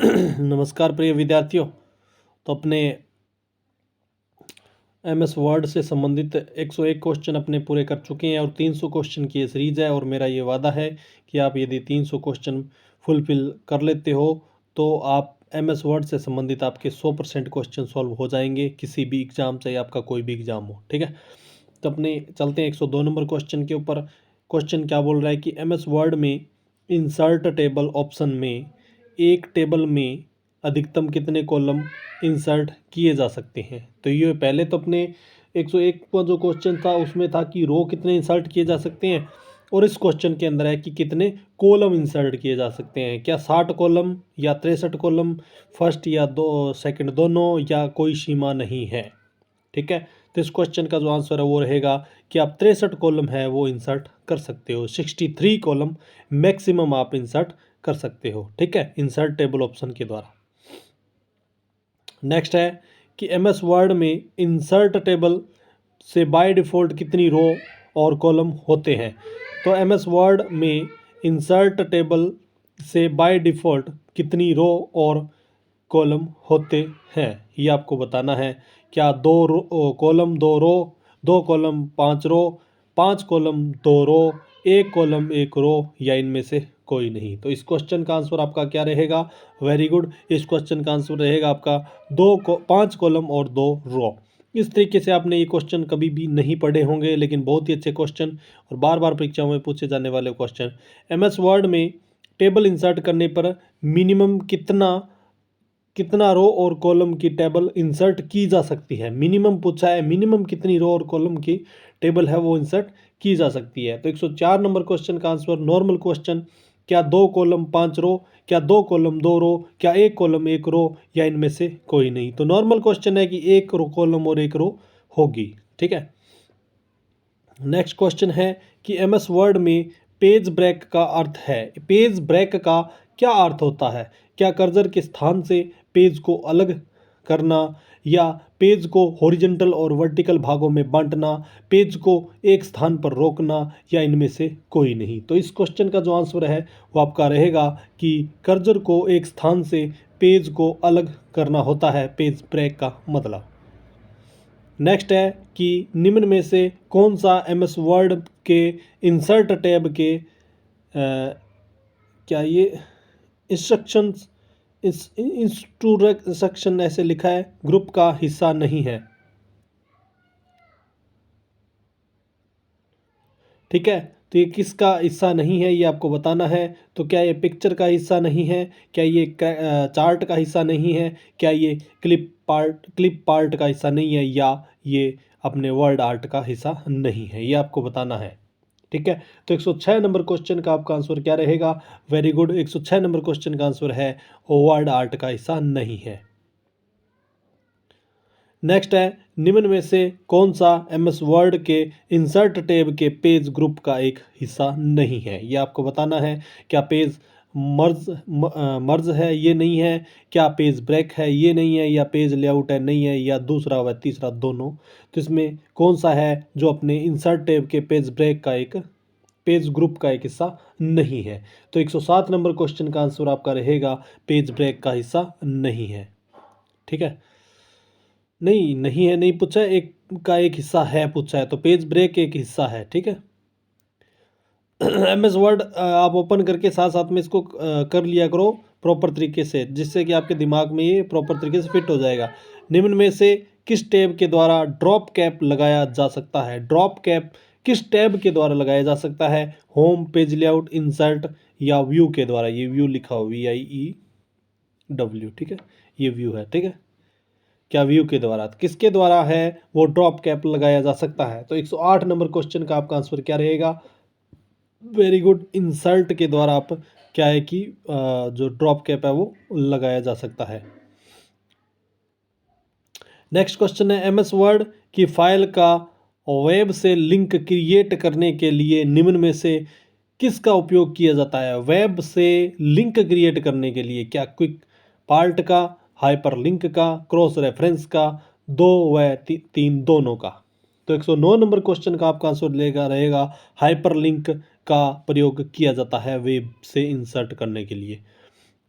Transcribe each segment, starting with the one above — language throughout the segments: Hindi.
नमस्कार प्रिय विद्यार्थियों। तो अपने MS वर्ड से संबंधित 101 क्वेश्चन अपने पूरे कर चुके हैं और 300 क्वेश्चन की ये सीरीज है। और मेरा ये वादा है कि आप यदि 300 क्वेश्चन फुलफिल कर लेते हो तो आप MS वर्ड से संबंधित आपके 100% क्वेश्चन सॉल्व हो जाएंगे, किसी भी एग्जाम, चाहे आपका कोई भी एग्जाम हो। ठीक है, तो अपने चलते हैं 102 नंबर क्वेश्चन के ऊपर। क्वेश्चन क्या बोल रहा है कि MS वर्ड में इंसर्ट टेबल ऑप्शन में एक टेबल में अधिकतम कितने कॉलम इंसर्ट किए जा सकते हैं। तो ये पहले तो अपने 101 का जो क्वेश्चन था उसमें था कि रो कितने इंसर्ट किए जा सकते हैं, और इस क्वेश्चन के अंदर है कि कितने कॉलम इंसर्ट किए जा सकते हैं। क्या 60 कॉलम या 63 कॉलम, फर्स्ट या सेकंड दोनों, या कोई सीमा नहीं है। ठीक है, तो इस क्वेश्चन का जो आंसर है वो रहेगा कि आप 63 कॉलम है वो इंसर्ट कर सकते हो। 63 कॉलम मैक्सिमम आप इंसर्ट कर सकते हो। ठीक है, इंसर्ट टेबल ऑप्शन के द्वारा। नेक्स्ट है कि MS वर्ड में इंसर्ट टेबल से बाय डिफ़ॉल्ट कितनी रो और कॉलम होते हैं। तो MS वर्ड में इंसर्ट टेबल से बाय डिफ़ॉल्ट कितनी रो और कॉलम होते हैं, ये आपको बताना है। क्या 2 कॉलम 2 रो, 2 कॉलम 5 रो, 5 कॉलम 2 रो, 1 कॉलम 1 रो, या इनमें से कोई नहीं। तो इस क्वेश्चन का आंसर आपका क्या रहेगा? वेरी गुड, इस क्वेश्चन का आंसर रहेगा आपका 5 कॉलम और 2 रो। इस तरीके से आपने ये क्वेश्चन कभी भी नहीं पढ़े होंगे, लेकिन बहुत ही अच्छे क्वेश्चन और बार बार परीक्षाओं में पूछे जाने वाले क्वेश्चन। MS वर्ड में टेबल इंसर्ट करने पर मिनिमम कितना रो और कॉलम की टेबल इंसर्ट की जा सकती है। मिनिमम पूछा है, मिनिमम कितनी रो और कॉलम की टेबल है वो इंसर्ट की जा सकती है। तो 104 नंबर क्वेश्चन का आंसर नॉर्मल क्वेश्चन, क्या 2 कॉलम 5 रो, क्या 2 कॉलम 2 रो, क्या 1 कॉलम 1 रो, या इनमें से कोई नहीं। तो नॉर्मल क्वेश्चन है कि 1 रो कॉलम और 1 रो होगी। ठीक है, नेक्स्ट क्वेश्चन है कि MS वर्ड में पेज ब्रेक का अर्थ है। पेज ब्रेक का क्या अर्थ होता है? क्या कर्सर के स्थान से पेज को अलग करना, या पेज को हॉरिजॉन्टल और वर्टिकल भागों में बांटना, पेज को एक स्थान पर रोकना, या इनमें से कोई नहीं। तो इस क्वेश्चन का जो आंसर है वो आपका रहेगा कि कर्सर को एक स्थान से पेज को अलग करना होता है पेज ब्रेक का मतलब। नेक्स्ट है कि निम्न में से कौन सा MS वर्ड के इंसर्ट टैब के क्या ये इंस्ट्रक्शंस इंस्ट्रक्शन ऐसे लिखा है, ग्रुप का हिस्सा नहीं है। ठीक है, तो ये किसका हिस्सा नहीं है ये आपको बताना है। तो क्या ये पिक्चर का हिस्सा नहीं है, क्या ये चार्ट का हिस्सा नहीं है, क्या ये क्लिप पार्ट का हिस्सा नहीं है, या ये अपने वर्ड आर्ट का हिस्सा नहीं है, ये आपको बताना है। ठीक है, तो 106 नंबर क्वेश्चन का आपका आंसर क्या रहेगा? वेरी गुड, 106 नंबर क्वेश्चन का आंसर है वर्ड आर्ट का हिस्सा नहीं है। नेक्स्ट है, निम्न में से कौन सा MS वर्ड के इंसर्ट टैब के पेज ग्रुप का एक हिस्सा नहीं है, ये आपको बताना है। क्या पेज मर्ज है? ये नहीं है। क्या पेज ब्रेक है? ये नहीं है। या पेज लेआउट है? नहीं है। या दूसरा व तीसरा दोनों। तो इसमें कौन सा है जो अपने इंसर्ट टैब के पेज ब्रेक का एक पेज ग्रुप का एक हिस्सा नहीं है? तो 107 नंबर क्वेश्चन का आंसर आपका रहेगा पेज ब्रेक का हिस्सा नहीं है। ठीक है, नहीं है, नहीं पूछा है, एक का एक हिस्सा है पूछा है, तो पेज ब्रेक एक हिस्सा है। ठीक है, MS वर्ड आप ओपन करके साथ साथ में इसको कर लिया करो प्रॉपर तरीके से, जिससे कि आपके दिमाग में ये प्रॉपर तरीके से फिट हो जाएगा। निम्न में से किस टैब के द्वारा ड्रॉप कैप लगाया जा सकता है? ड्रॉप कैप किस टैब के द्वारा लगाया जा सकता है? होम, पेज लेआउट, इंसर्ट, या व्यू के द्वारा। ये व्यू लिखा हो, VIEW। ठीक है, ये व्यू है। ठीक है, क्या व्यू के द्वारा, किसके द्वारा है वो ड्रॉप कैप लगाया जा सकता है? तो 108 नंबर क्वेश्चन का आपका आंसर क्या रहेगा? वेरी गुड, इंसर्ट के द्वारा आप क्या है कि जो ड्रॉप कैप है वो लगाया जा सकता है। नेक्स्ट क्वेश्चन है, MS वर्ड की फाइल का वेब से लिंक क्रिएट करने के लिए निम्न में से किसका उपयोग किया जाता है? वेब से लिंक क्रिएट करने के लिए क्या क्विक पार्ट का, हाइपर लिंक का, क्रॉस रेफरेंस का, 2 व 3 दोनों का। तो 109 नंबर क्वेश्चन का आपका आंसर रहेगा हाइपर लिंक का प्रयोग किया जाता है वेब से इंसर्ट करने के लिए।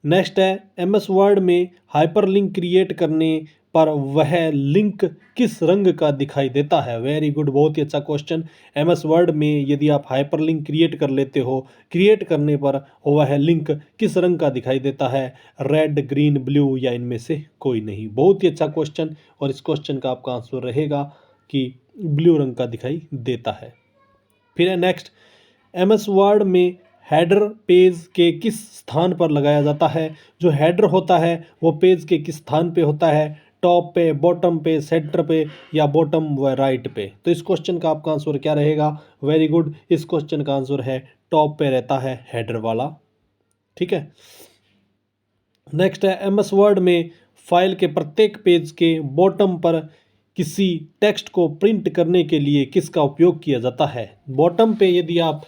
नेक्स्ट है एमएस वर्ड में हाइपरलिंक क्रिएट करने पर वह लिंक किस रंग का दिखाई देता है। वेरी गुड, बहुत ही अच्छा क्वेश्चन। एमएस वर्ड में यदि आप हाइपरलिंक क्रिएट कर लेते हो, क्रिएट करने पर वह लिंक किस रंग का दिखाई देता है, रेड, ग्रीन, ब्लू या इनमें से कोई नहीं। बहुत ही अच्छा क्वेश्चन, और इस क्वेश्चन का आपका आंसर रहेगा कि ब्लू रंग का दिखाई देता है। फिर है नेक्स्ट, एमएस वर्ड में हेडर पेज के किस स्थान पर लगाया जाता है। जो हेडर होता है वो पेज के किस स्थान पे होता है, टॉप पे, बॉटम पे, सेंटर पे या बॉटम व राइट पे। तो इस क्वेश्चन का आपका आंसर क्या रहेगा। वेरी गुड, इस क्वेश्चन का आंसर है टॉप पे रहता है हेडर वाला। ठीक है। नेक्स्ट है एमएस वर्ड में फाइल के प्रत्येक पेज के बॉटम पर किसी टेक्स्ट को प्रिंट करने के लिए किसका उपयोग किया जाता है। बॉटम पे यदि आप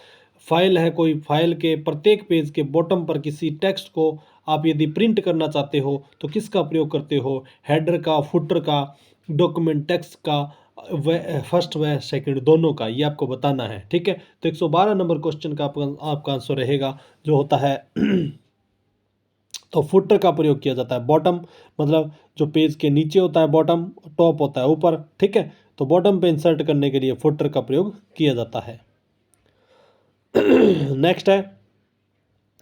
फाइल है, कोई फाइल के प्रत्येक पेज के बॉटम पर किसी टेक्स्ट को आप यदि प्रिंट करना चाहते हो तो किसका प्रयोग करते हो, हेडर का, फुटर का, डॉक्यूमेंट टेक्स्ट का, फर्स्ट व सेकंड दोनों का, ये आपको बताना है। ठीक है। तो 112 नंबर क्वेश्चन का आपका आंसर रहेगा जो होता है तो फुटर का प्रयोग किया जाता है। बॉटम मतलब जो पेज के नीचे होता है बॉटम, टॉप होता है ऊपर। ठीक है। तो बॉटम पे इंसर्ट करने के लिए फुटर का प्रयोग किया जाता है। नेक्स्ट है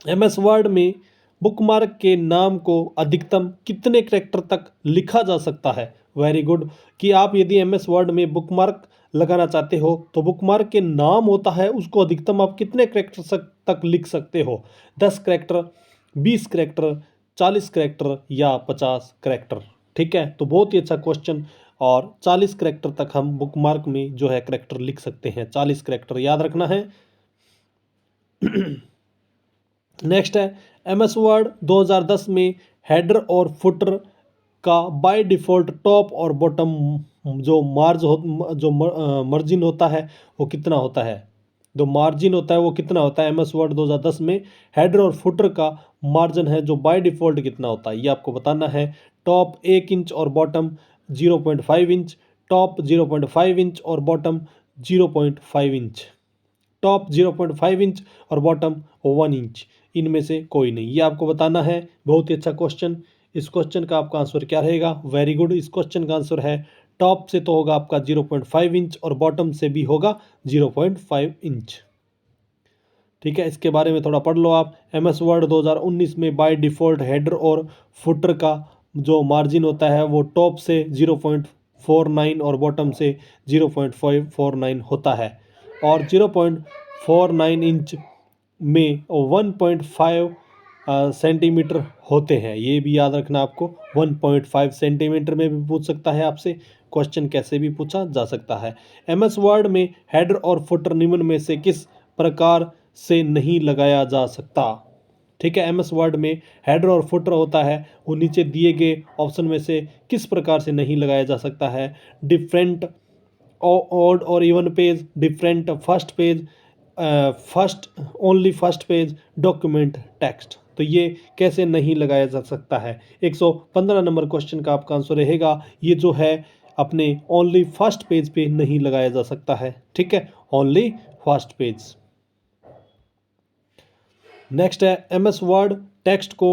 एमएस वर्ड में बुकमार्क के नाम को अधिकतम कितने कैरेक्टर तक लिखा जा सकता है। वेरी गुड, कि आप यदि एमएस वर्ड में बुकमार्क लगाना चाहते हो तो बुकमार्क के नाम होता है उसको अधिकतम आप कितने कैरेक्टर तक लिख सकते हो। 10 कैरेक्टर, 20 कैरेक्टर, 40 कैरेक्टर या 50 कैरेक्टर। ठीक है। तो बहुत ही अच्छा क्वेश्चन, और 40 कैरेक्टर तक हम बुकमार्क में जो है कैरेक्टर लिख सकते हैं। 40 कैरेक्टर याद रखना है। नेक्स्ट है एमएस वर्ड 2010 में हेडर और फुटर का बाय डिफ़ॉल्ट टॉप और बॉटम जो मार्जिन होता है वो कितना होता है। जो मार्जिन होता है वो कितना होता है। एमएस वर्ड 2010 में हेडर और फुटर का मार्जिन है जो बाय डिफ़ॉल्ट कितना होता है, ये आपको बताना है। टॉप 1 इंच और बॉटम 0.5 इंच, टॉप 0.5 इंच और बॉटम 0.5 इंच, टॉप 0.5 इंच और बॉटम 1 इंच, इनमें से कोई नहीं, ये आपको बताना है। बहुत ही अच्छा क्वेश्चन। इस क्वेश्चन का आपका आंसर क्या रहेगा। वेरी गुड, इस क्वेश्चन का आंसर है टॉप से तो होगा आपका 0.5 इंच और बॉटम से भी होगा 0.5 इंच। ठीक है। इसके बारे में थोड़ा पढ़ लो आप। एमएस वर्ड 2019 में बाय डिफ़ॉल्ट हेडर और फुटर का जो मार्जिन होता है वो टॉप से 0.49 और बॉटम से 0.549 होता है, और 0.49 इंच में 1.5 सेंटीमीटर होते हैं। ये भी याद रखना आपको। 1.5 सेंटीमीटर में भी पूछ सकता है आपसे क्वेश्चन, कैसे भी पूछा जा सकता है। एमएस वर्ड में हेडर और फुटर निम्न में से किस प्रकार से नहीं लगाया जा सकता। ठीक है। एमएस वर्ड में हेडर और फुटर होता है वो नीचे दिए गए ऑप्शन में से किस प्रकार से नहीं लगाया जा सकता है। डिफरेंट ऑड और even page, different first page, first only first page, document text. तो ये कैसे नहीं लगाया जा सकता है। 115 नंबर क्वेश्चन का आपका आंसर रहेगा ये जो है अपने ओनली फर्स्ट पेज पे नहीं लगाया जा सकता है। ठीक है। Only first page. नेक्स्ट है एमएस वर्ड टेक्स्ट को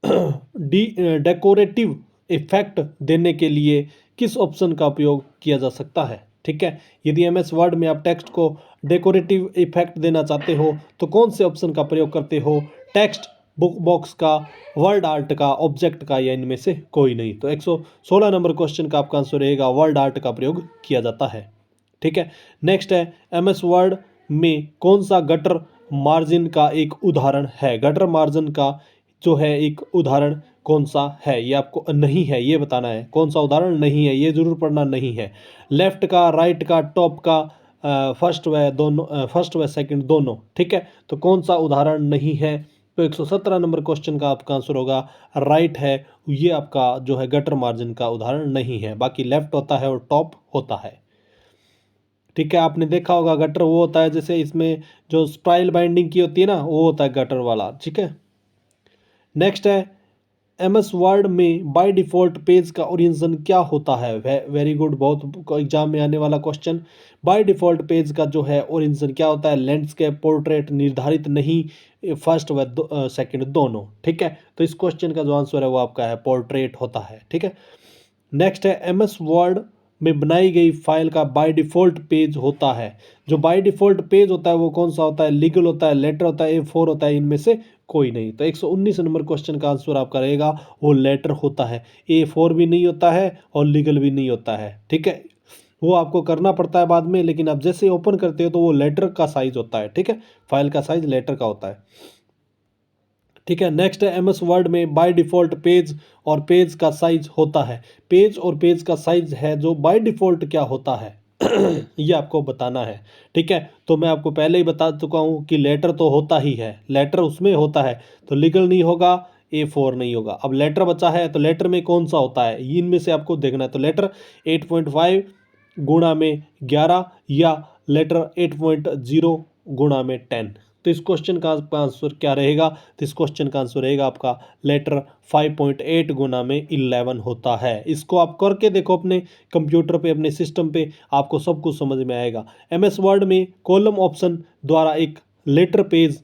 डेकोरेटिव इफेक्ट देने के लिए किस ऑप्शन का उपयोग किया जा सकता है। ठीक है। यदि एमएस वर्ड में आप टेक्स्ट को डेकोरेटिव इफेक्ट देना चाहते हो तो कौन से ऑप्शन का प्रयोग करते हो, टेक्स्ट बुक बॉक्स का, वर्ड आर्ट का, ऑब्जेक्ट का, या इनमें से कोई नहीं। तो 116 नंबर क्वेश्चन का आपका आंसर रहेगा वर्ड आर्ट का प्रयोग किया जाता है। ठीक है। नेक्स्ट है एमएस वर्ड में कौन सा गटर मार्जिन का एक उदाहरण है। गटर मार्जिन का जो है एक उदाहरण कौन सा है, ये आपको नहीं है ये बताना है। कौन सा उदाहरण नहीं है ये जरूर पढ़ना नहीं है। लेफ्ट का, राइट का, टॉप का, फर्स्ट व सेकंड दोनों। ठीक है। तो कौन सा उदाहरण नहीं है। तो 117 नंबर क्वेश्चन का आपका आंसर होगा राइट है। ये आपका जो है गटर मार्जिन का उदाहरण नहीं है। बाकी लेफ्ट होता है और टॉप होता है। ठीक है। आपने देखा होगा गटर वो होता है जैसे इसमें जो स्पाइरल बाइंडिंग की होती है ना, वो होता है गटर वाला। ठीक है। नेक्स्ट है MS वर्ड में बाय डिफ़ॉल्ट पेज का ओरिजिन क्या होता है? वेरी गुड, बहुत एग्जाम में आने वाला क्वेश्चन। बाय डिफ़ॉल्ट पेज का जो है ओरिजिन क्या होता है? लैंडस्केप, पोर्ट्रेट, निर्धारित नहीं, फर्स्ट व सेकंड दोनों। ठीक है, तो इस क्वेश्चन का जो आंसर है वो आपका है पोर्ट्रेट होता है। ठीक है, नेक्स्ट है MS वर्ड में बनाई गई फाइल का बाय डिफ़ॉल्ट पेज होता है। जो बाय डिफ़ॉल्ट पेज होता है वो कौन सा होता है? लीगल होता है, लेटर होता है, A4 होता है, इनमें से कोई नहीं। तो 119 नंबर क्वेश्चन का आंसर आपका रहेगा वो लेटर होता है। A4 भी नहीं होता है और लीगल भी नहीं होता है। ठीक है, वो आपको करना पड़ता है बाद में, लेकिन आप जैसे ओपन करते हो तो वो लेटर का साइज होता है। ठीक है, फाइल का साइज लेटर का होता है। ठीक है, नेक्स्ट है MS वर्ड में बाय डिफ़ॉल्ट पेज और पेज का साइज होता है। पेज और पेज का साइज है जो बाय डिफ़ॉल्ट क्या होता है ये आपको बताना है। ठीक है, तो मैं आपको पहले ही बता चुका हूँ कि लेटर तो होता ही है, लेटर उसमें होता है, तो लीगल नहीं होगा, A4 नहीं होगा। अब लेटर बचा है, तो लेटर में कौन सा होता है, इनमें से आपको देखना है। तो लेटर 8.5 गुणा में 11 या लेटर 8.0 गुणा में 10। तो इस क्वेश्चन का आंसर क्या रहेगा? तो इस क्वेश्चन का आंसर रहेगा आपका लेटर 5.8 गुना में 11 होता है। इसको आप करके देखो अपने कंप्यूटर पे, अपने सिस्टम पे, आपको सब कुछ समझ में आएगा। MS वर्ड में कॉलम ऑप्शन द्वारा एक लेटर पेज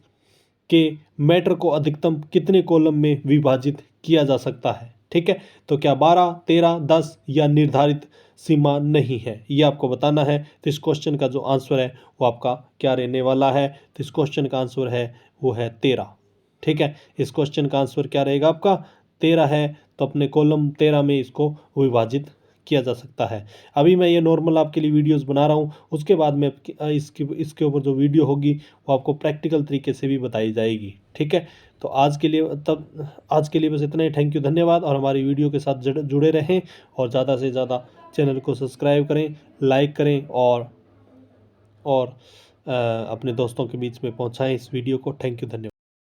के मैटर को अधिकतम कितने कॉलम में विभाजित किया जा सकता है? ठीक है, तो क्या 12, 13, 10 या निर्धारित सीमा नहीं है, ये आपको बताना है। तो इस क्वेश्चन का जो आंसर है वो आपका क्या रहने वाला है? तो इस क्वेश्चन का आंसर है वो है 13। ठीक है, इस क्वेश्चन का आंसर क्या रहेगा आपका? 13 है। तो अपने कॉलम 13 में इसको विभाजित किया जा सकता है। अभी मैं ये नॉर्मल आपके लिए वीडियोस बना रहा हूँ, उसके बाद में इसके ऊपर जो वीडियो होगी वो आपको प्रैक्टिकल तरीके से भी बताई जाएगी। ठीक है, तो आज के लिए बस इतना ही। थैंक यू, धन्यवाद। और हमारी वीडियो के साथ जुड़े रहें और ज़्यादा से ज़्यादा चैनल को सब्सक्राइब करें, लाइक करें और अपने दोस्तों के बीच में पहुंचाएं इस वीडियो को। थैंक यू, धन्यवाद।